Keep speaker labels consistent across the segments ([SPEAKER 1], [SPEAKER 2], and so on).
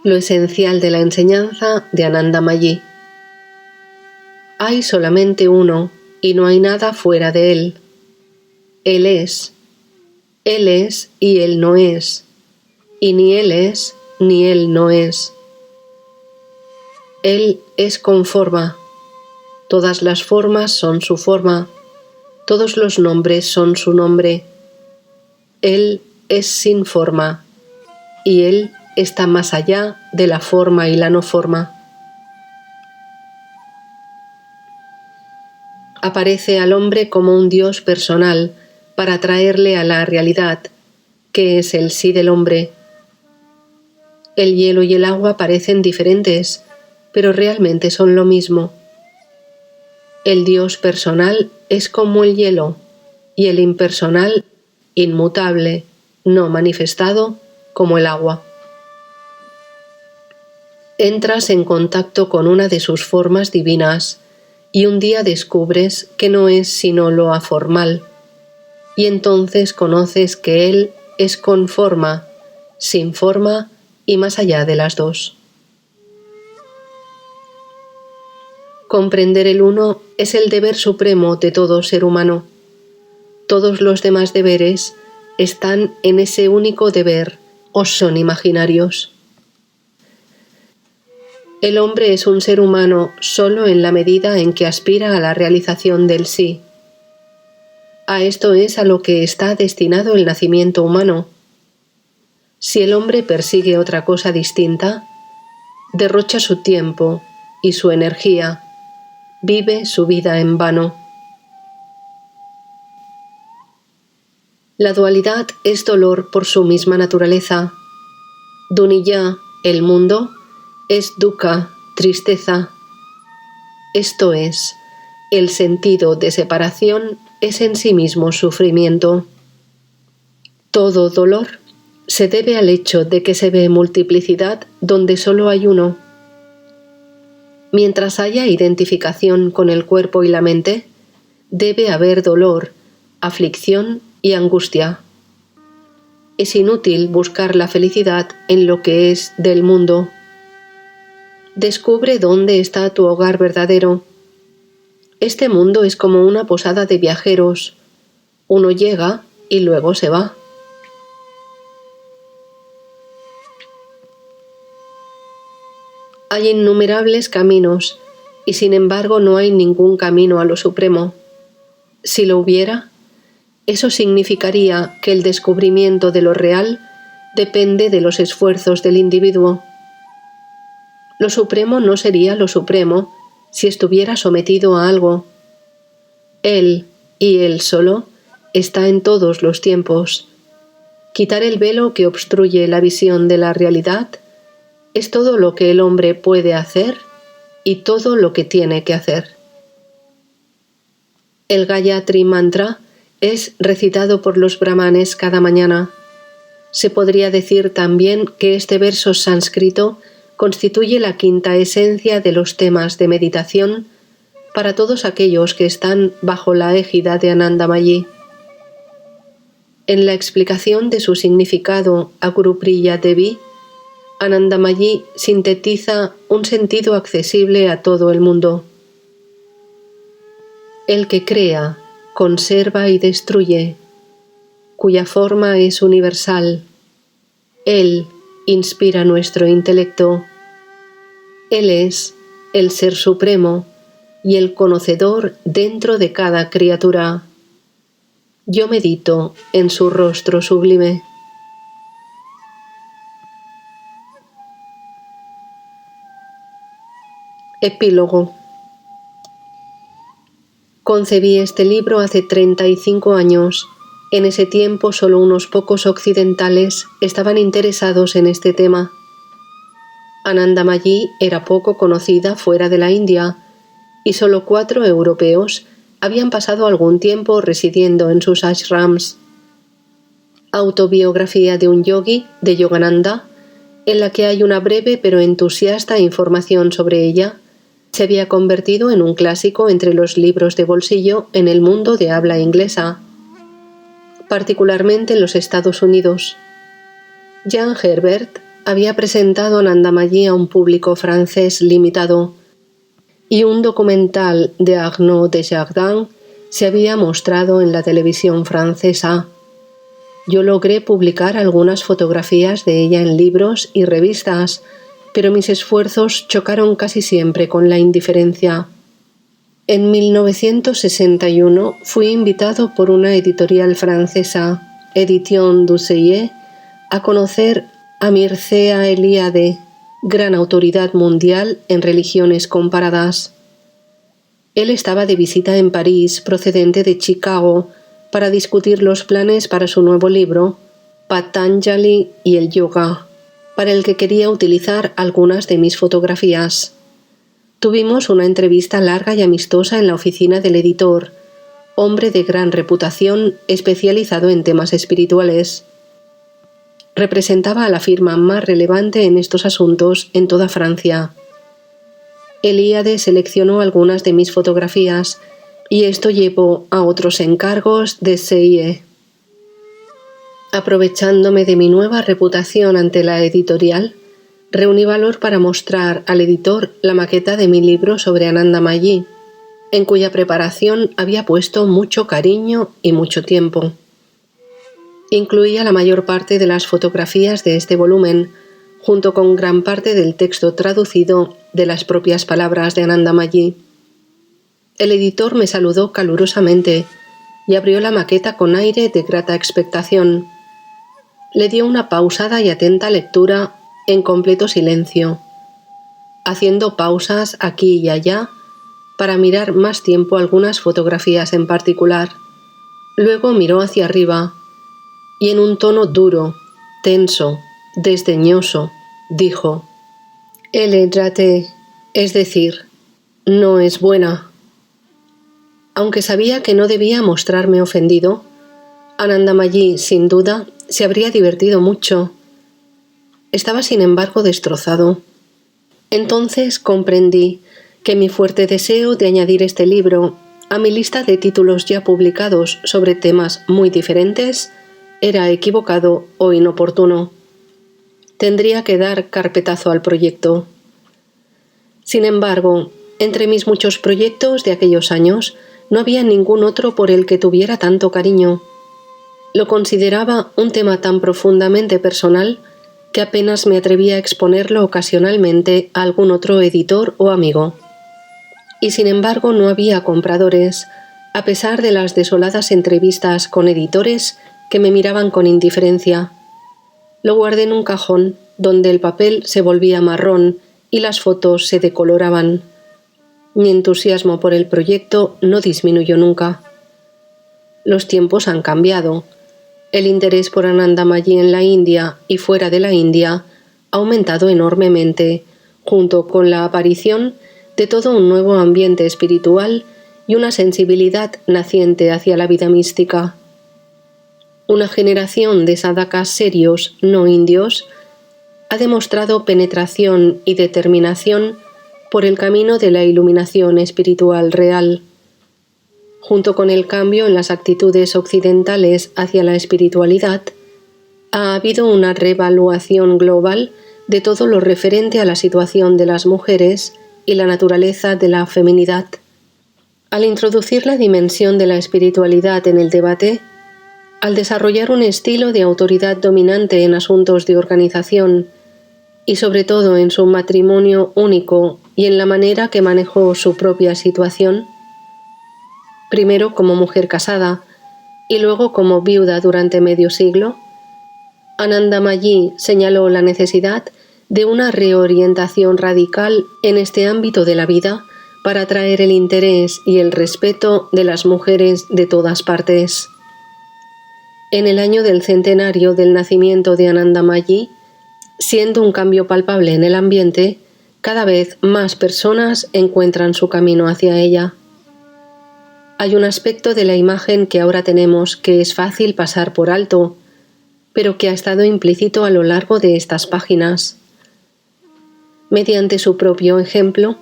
[SPEAKER 1] Lo esencial de la enseñanza de Anandamayi. Hay solamente uno y no hay nada fuera de él. Él es y él no es, y ni él es ni él no es. Él es con forma, todas las formas son su forma, todos los nombres son su nombre. Él es sin forma, y él está más allá de la forma y la no forma. Aparece al hombre como un Dios personal para traerle a la realidad, que es el sí del hombre. El hielo y el agua parecen diferentes, pero realmente son lo mismo. El Dios personal es como el hielo, y el impersonal, inmutable, no manifestado, como el agua. Entras en contacto con una de sus formas divinas, y un día descubres que no es sino lo aformal, y entonces conoces que Él es con forma, sin forma y más allá de las dos. Comprender el uno es el deber supremo de todo ser humano. Todos los demás deberes están en ese único deber o son imaginarios. El hombre es un ser humano solo en la medida en que aspira a la realización del sí. A esto es a lo que está destinado el nacimiento humano. Si el hombre persigue otra cosa distinta, derrocha su tiempo y su energía, vive su vida en vano. La dualidad es dolor por su misma naturaleza. Dunya, el mundo, es dukkha, tristeza. Esto es, el sentido de separación es en sí mismo sufrimiento. Todo dolor se debe al hecho de que se ve multiplicidad donde solo hay uno. Mientras haya identificación con el cuerpo y la mente, debe haber dolor, aflicción y angustia. Es inútil buscar la felicidad en lo que es del mundo. Descubre dónde está tu hogar verdadero. Este mundo es como una posada de viajeros. Uno llega y luego se va. Hay innumerables caminos, y sin embargo no hay ningún camino a lo supremo. Si lo hubiera, eso significaría que el descubrimiento de lo real depende de los esfuerzos del individuo. Lo supremo no sería lo supremo si estuviera sometido a algo. Él, y Él solo, está en todos los tiempos. Quitar el velo que obstruye la visión de la realidad es todo lo que el hombre puede hacer y todo lo que tiene que hacer. El Gayatri Mantra es recitado por los brahmanes cada mañana. Se podría decir también que este verso sánscrito constituye la quinta esencia de los temas de meditación para todos aquellos que están bajo la égida de Anandamayi. En la explicación de su significado a Gurupriya Devi, Anandamayi sintetiza un sentido accesible a todo el mundo. El que crea, conserva y destruye, cuya forma es universal. Él inspira nuestro intelecto. Él es el Ser Supremo y el conocedor dentro de cada criatura. Yo medito en su rostro sublime. Epílogo. Concebí este libro hace 35 años. En ese tiempo solo unos pocos occidentales estaban interesados en este tema. Anandamayi era poco conocida fuera de la India y solo 4 europeos habían pasado algún tiempo residiendo en sus ashrams. Autobiografía de un yogi de Yogananda, en la que hay una breve pero entusiasta información sobre ella, se había convertido en un clásico entre los libros de bolsillo en el mundo de habla inglesa, particularmente en los Estados Unidos. Jan Herbert había presentado Anandamayi a un público francés limitado y un documental de Arnaud Desjardins se había mostrado en la televisión francesa. Yo logré publicar algunas fotografías de ella en libros y revistas, pero mis esfuerzos chocaron casi siempre con la indiferencia. En 1961 fui invitado por una editorial francesa, Éditions du Seuil, a conocer a Mircea Eliade, gran autoridad mundial en religiones comparadas. Él estaba de visita en París, procedente de Chicago, para discutir los planes para su nuevo libro, Patanjali y el Yoga, para el que quería utilizar algunas de mis fotografías. Tuvimos una entrevista larga y amistosa en la oficina del editor, hombre de gran reputación especializado en temas espirituales. Representaba a la firma más relevante en estos asuntos en toda Francia. Eliade seleccionó algunas de mis fotografías y esto llevó a otros encargos de Seuil. Aprovechándome de mi nueva reputación ante la editorial, reuní valor para mostrar al editor la maqueta de mi libro sobre Anandamayi, en cuya preparación había puesto mucho cariño y mucho tiempo. Incluía la mayor parte de las fotografías de este volumen, junto con gran parte del texto traducido de las propias palabras de Anandamayi. El editor me saludó calurosamente y abrió la maqueta con aire de grata expectación. Le dio una pausada y atenta lectura en completo silencio, haciendo pausas aquí y allá para mirar más tiempo algunas fotografías en particular. Luego miró hacia arriba y en un tono duro, tenso, desdeñoso, dijo: «Elle est ratée», es decir, no es buena. Aunque sabía que no debía mostrarme ofendido, Anandamayi, sin duda, se habría divertido mucho. Estaba, sin embargo, destrozado. Entonces comprendí que mi fuerte deseo de añadir este libro a mi lista de títulos ya publicados sobre temas muy diferentes era equivocado o inoportuno. Tendría que dar carpetazo al proyecto. Sin embargo, entre mis muchos proyectos de aquellos años, no había ningún otro por el que tuviera tanto cariño. Lo consideraba un tema tan profundamente personal que apenas me atrevía a exponerlo ocasionalmente a algún otro editor o amigo. Y sin embargo no había compradores, a pesar de las desoladas entrevistas con editores que me miraban con indiferencia. Lo guardé en un cajón, donde el papel se volvía marrón y las fotos se decoloraban. Mi entusiasmo por el proyecto no disminuyó nunca. Los tiempos han cambiado. El interés por Anandamayi en la India y fuera de la India ha aumentado enormemente, junto con la aparición de todo un nuevo ambiente espiritual y una sensibilidad naciente hacia la vida mística. Una generación de sadhakas serios, no indios, ha demostrado penetración y determinación por el camino de la iluminación espiritual real. Junto con el cambio en las actitudes occidentales hacia la espiritualidad, ha habido una reevaluación global de todo lo referente a la situación de las mujeres y la naturaleza de la feminidad. Al introducir la dimensión de la espiritualidad en el debate, al desarrollar un estilo de autoridad dominante en asuntos de organización y sobre todo en su matrimonio único y en la manera que manejó su propia situación, primero como mujer casada y luego como viuda durante medio siglo, Anandamayi señaló la necesidad de una reorientación radical en este ámbito de la vida para atraer el interés y el respeto de las mujeres de todas partes. En el año del centenario del nacimiento de Anandamayi, siendo un cambio palpable en el ambiente, cada vez más personas encuentran su camino hacia ella. Hay un aspecto de la imagen que ahora tenemos que es fácil pasar por alto, pero que ha estado implícito a lo largo de estas páginas. Mediante su propio ejemplo,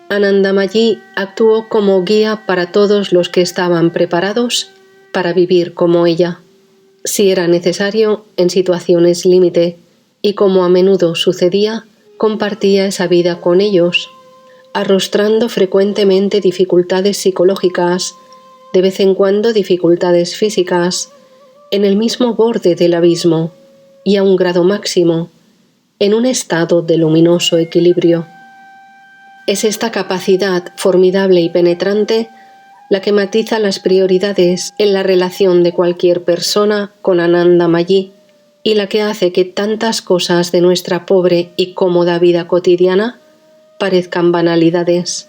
[SPEAKER 1] Anandamayi actuó como guía para todos los que estaban preparados para vivir como ella, si era necesario en situaciones límite, y como a menudo sucedía, compartía esa vida con ellos, arrostrando frecuentemente dificultades psicológicas, de vez en cuando dificultades físicas, en el mismo borde del abismo y a un grado máximo, en un estado de luminoso equilibrio. Es esta capacidad formidable y penetrante la que matiza las prioridades en la relación de cualquier persona con Anandamayi y la que hace que tantas cosas de nuestra pobre y cómoda vida cotidiana parezcan banalidades.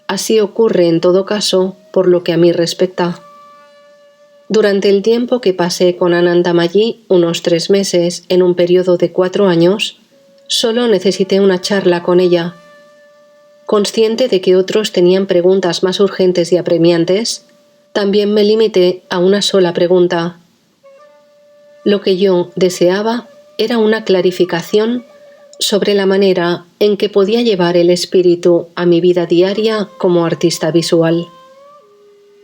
[SPEAKER 1] Así ocurre en todo caso por lo que a mí respecta. Durante el tiempo que pasé con Anandamayi, unos 3 meses en un periodo de 4 años, solo necesité una charla con ella. Consciente de que otros tenían preguntas más urgentes y apremiantes, también me limité a una sola pregunta. Lo que yo deseaba era una clarificación sobre la manera en que podía llevar el espíritu a mi vida diaria como artista visual.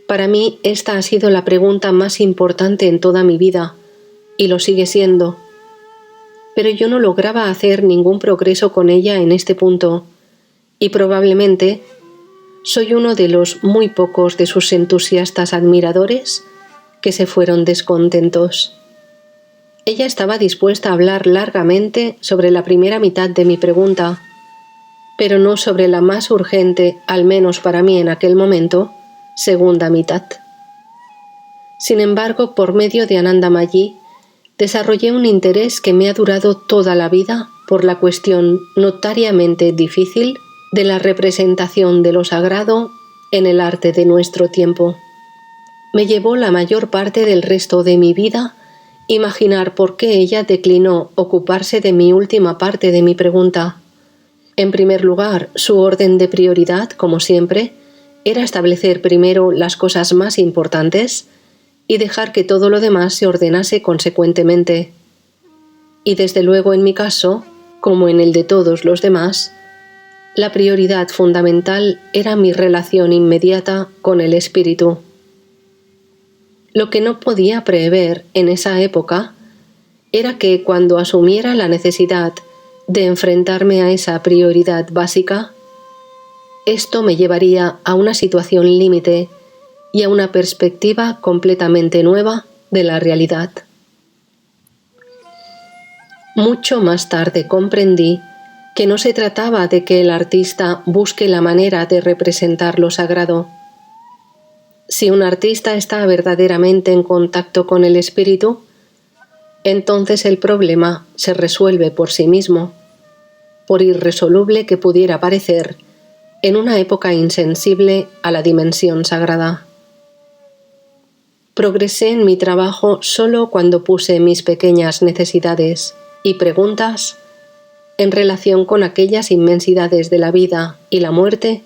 [SPEAKER 1] Para mí esta ha sido la pregunta más importante en toda mi vida, y lo sigue siendo. Pero yo no lograba hacer ningún progreso con ella en este punto, y probablemente soy uno de los muy pocos de sus entusiastas admiradores que se fueron descontentos. Ella estaba dispuesta a hablar largamente sobre la primera mitad de mi pregunta, pero no sobre la más urgente, al menos para mí en aquel momento, segunda mitad. Sin embargo, por medio de Anandamayi, desarrollé un interés que me ha durado toda la vida por la cuestión notariamente difícil de la representación de lo sagrado en el arte de nuestro tiempo. Me llevó la mayor parte del resto de mi vida imaginar por qué ella declinó ocuparse de mi última parte de mi pregunta. En primer lugar, su orden de prioridad, como siempre, era establecer primero las cosas más importantes y dejar que todo lo demás se ordenase consecuentemente. Y desde luego en mi caso, como en el de todos los demás, la prioridad fundamental era mi relación inmediata con el espíritu. Lo que no podía prever en esa época era que cuando asumiera la necesidad de enfrentarme a esa prioridad básica, esto me llevaría a una situación límite y a una perspectiva completamente nueva de la realidad. Mucho más tarde comprendí que no se trataba de que el artista busque la manera de representar lo sagrado. Si un artista está verdaderamente en contacto con el espíritu, entonces el problema se resuelve por sí mismo, por irresoluble que pudiera parecer en una época insensible a la dimensión sagrada. Progresé en mi trabajo solo cuando puse mis pequeñas necesidades y preguntas en relación con aquellas inmensidades de la vida y la muerte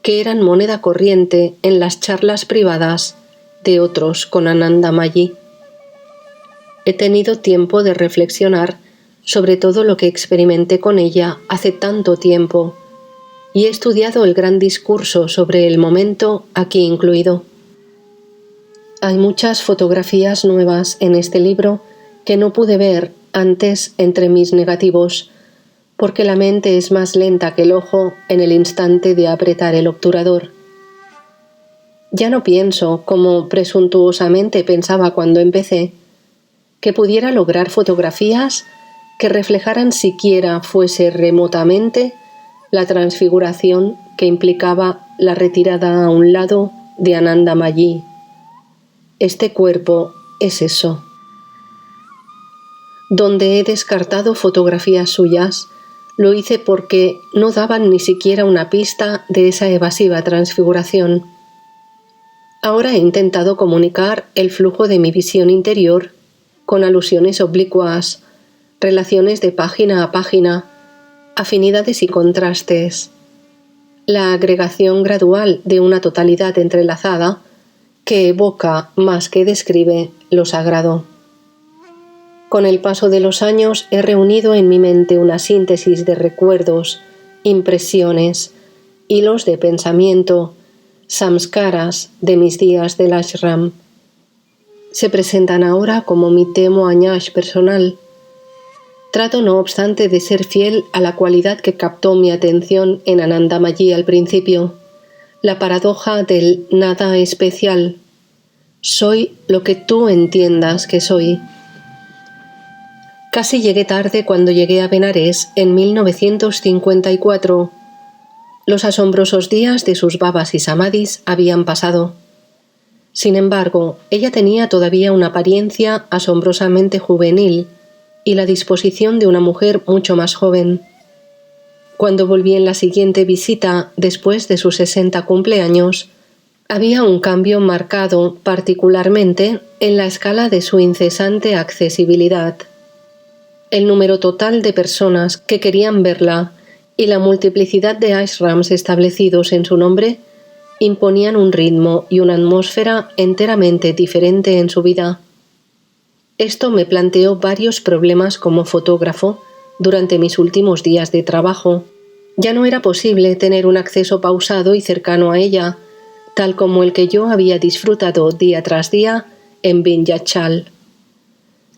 [SPEAKER 1] que eran moneda corriente en las charlas privadas de otros con Anandamayi. He tenido tiempo de reflexionar sobre todo lo que experimenté con ella hace tanto tiempo y he estudiado el gran discurso sobre el momento aquí incluido. Hay muchas fotografías nuevas en este libro que no pude ver antes entre mis negativos, porque la mente es más lenta que el ojo en el instante de apretar el obturador. Ya no pienso, como presuntuosamente pensaba cuando empecé, que pudiera lograr fotografías que reflejaran siquiera fuese remotamente la transfiguración que implicaba la retirada a un lado de Anandamayi. Este cuerpo es eso. Donde he descartado fotografías suyas, lo hice porque no daban ni siquiera una pista de esa evasiva transfiguración. Ahora he intentado comunicar el flujo de mi visión interior con alusiones oblicuas, relaciones de página a página, afinidades y contrastes, la agregación gradual de una totalidad entrelazada que evoca más que describe lo sagrado. Con el paso de los años he reunido en mi mente una síntesis de recuerdos, impresiones, hilos de pensamiento, samskaras de mis días del ashram. Se presentan ahora como mi temo añash personal. Trato no obstante de ser fiel a la cualidad que captó mi atención en Anandamayi al principio, la paradoja del nada especial. Soy lo que tú entiendas que soy. Casi llegué tarde cuando llegué a Benarés en 1954. Los asombrosos días de sus babas y samadhis habían pasado. Sin embargo, ella tenía todavía una apariencia asombrosamente juvenil y la disposición de una mujer mucho más joven. Cuando volví en la siguiente visita, después de sus 60 cumpleaños, había un cambio marcado particularmente en la escala de su incesante accesibilidad. El número total de personas que querían verla y la multiplicidad de ashrams establecidos en su nombre imponían un ritmo y una atmósfera enteramente diferente en su vida. Esto me planteó varios problemas como fotógrafo durante mis últimos días de trabajo. Ya no era posible tener un acceso pausado y cercano a ella, tal como el que yo había disfrutado día tras día en Vindhyachal.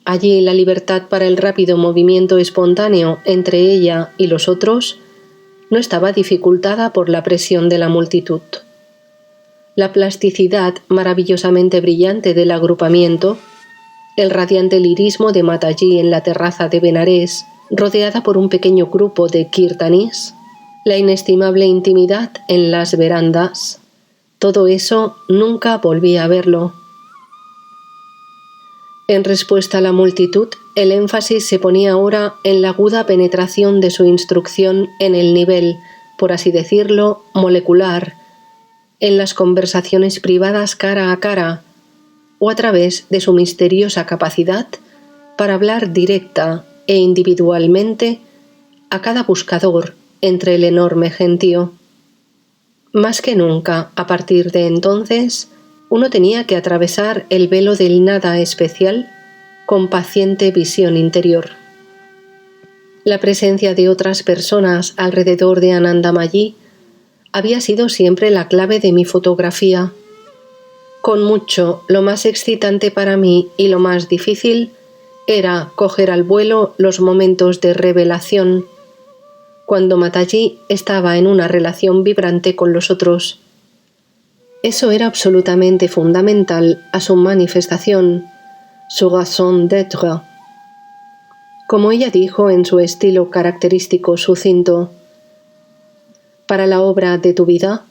[SPEAKER 1] Allí la libertad para el rápido movimiento espontáneo entre ella y los otros no estaba dificultada por la presión de la multitud. La plasticidad maravillosamente brillante del agrupamiento, el radiante lirismo de Mataji en la terraza de Benarés, rodeada por un pequeño grupo de kirtanis, la inestimable intimidad en las verandas, todo eso nunca volví a verlo. En respuesta a la multitud, el énfasis se ponía ahora en la aguda penetración de su instrucción en el nivel, por así decirlo, molecular, en las conversaciones privadas cara a cara, o a través de su misteriosa capacidad para hablar directa e individualmente a cada buscador entre el enorme gentío. Más que nunca, a partir de entonces, uno tenía que atravesar el velo del nada especial con paciente visión interior. La presencia de otras personas alrededor de Anandamayi había sido siempre la clave de mi fotografía. Con mucho, lo más excitante para mí y lo más difícil era coger al vuelo los momentos de revelación, cuando Mataji estaba en una relación vibrante con los otros. Eso era absolutamente fundamental a su manifestación, su raison d'être. Como ella dijo en su estilo característico sucinto, para la obra de tu vida,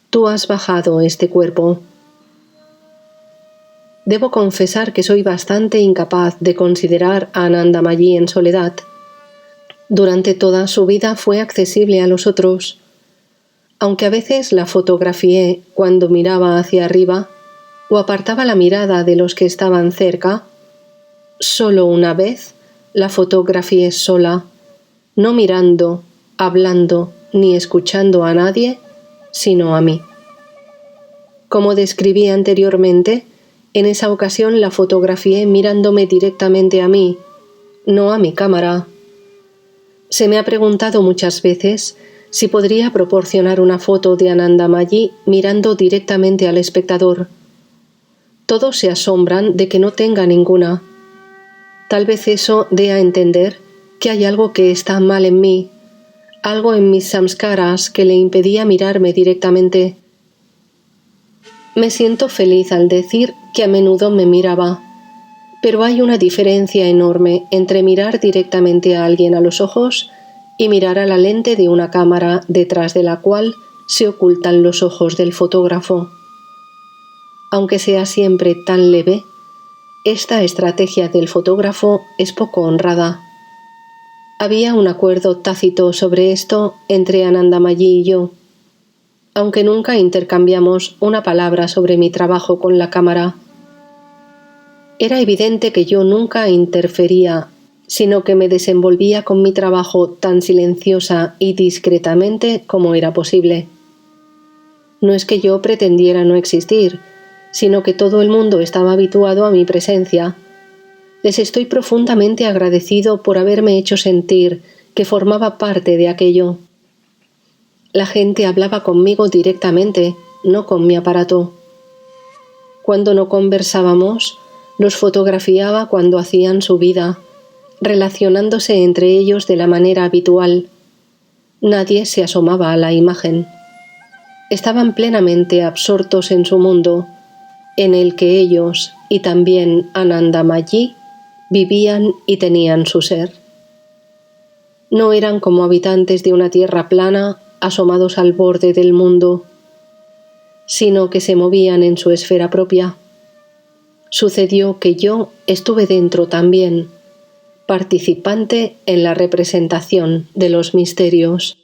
[SPEAKER 1] tú has bajado este cuerpo. Debo confesar que soy bastante incapaz de considerar a Anandamayi en soledad. Durante toda su vida fue accesible a los otros. Aunque a veces la fotografié cuando miraba hacia arriba o apartaba la mirada de los que estaban cerca, solo una vez la fotografié sola, no mirando, hablando ni escuchando a nadie, sino a mí. Como describí anteriormente, en esa ocasión la fotografié mirándome directamente a mí, no a mi cámara. Se me ha preguntado muchas veces si podría proporcionar una foto de Anandamayi mirando directamente al espectador. Todos se asombran de que no tenga ninguna. Tal vez eso dé a entender que hay algo que está mal en mí, algo en mis samskaras que le impedía mirarme directamente. Me siento feliz al decir que a menudo me miraba, pero hay una diferencia enorme entre mirar directamente a alguien a los ojos y mirar a la lente de una cámara detrás de la cual se ocultan los ojos del fotógrafo. Aunque sea siempre tan leve, esta estrategia del fotógrafo es poco honrada. Había un acuerdo tácito sobre esto entre Anandamayi y yo, aunque nunca intercambiamos una palabra sobre mi trabajo con la cámara. Era evidente que yo nunca interfería, sino que me desenvolvía con mi trabajo tan silenciosa y discretamente como era posible. No es que yo pretendiera no existir, sino que todo el mundo estaba habituado a mi presencia. Les estoy profundamente agradecido por haberme hecho sentir que formaba parte de aquello. La gente hablaba conmigo directamente, no con mi aparato. Cuando no conversábamos, los fotografiaba cuando hacían su vida, relacionándose entre ellos de la manera habitual. Nadie se asomaba a la imagen. Estaban plenamente absortos en su mundo, en el que ellos y también Anandamayi vivían y tenían su ser. No eran como habitantes de una tierra plana asomados al borde del mundo, sino que se movían en su esfera propia. Sucedió que yo estuve dentro también, participante en la representación de los misterios.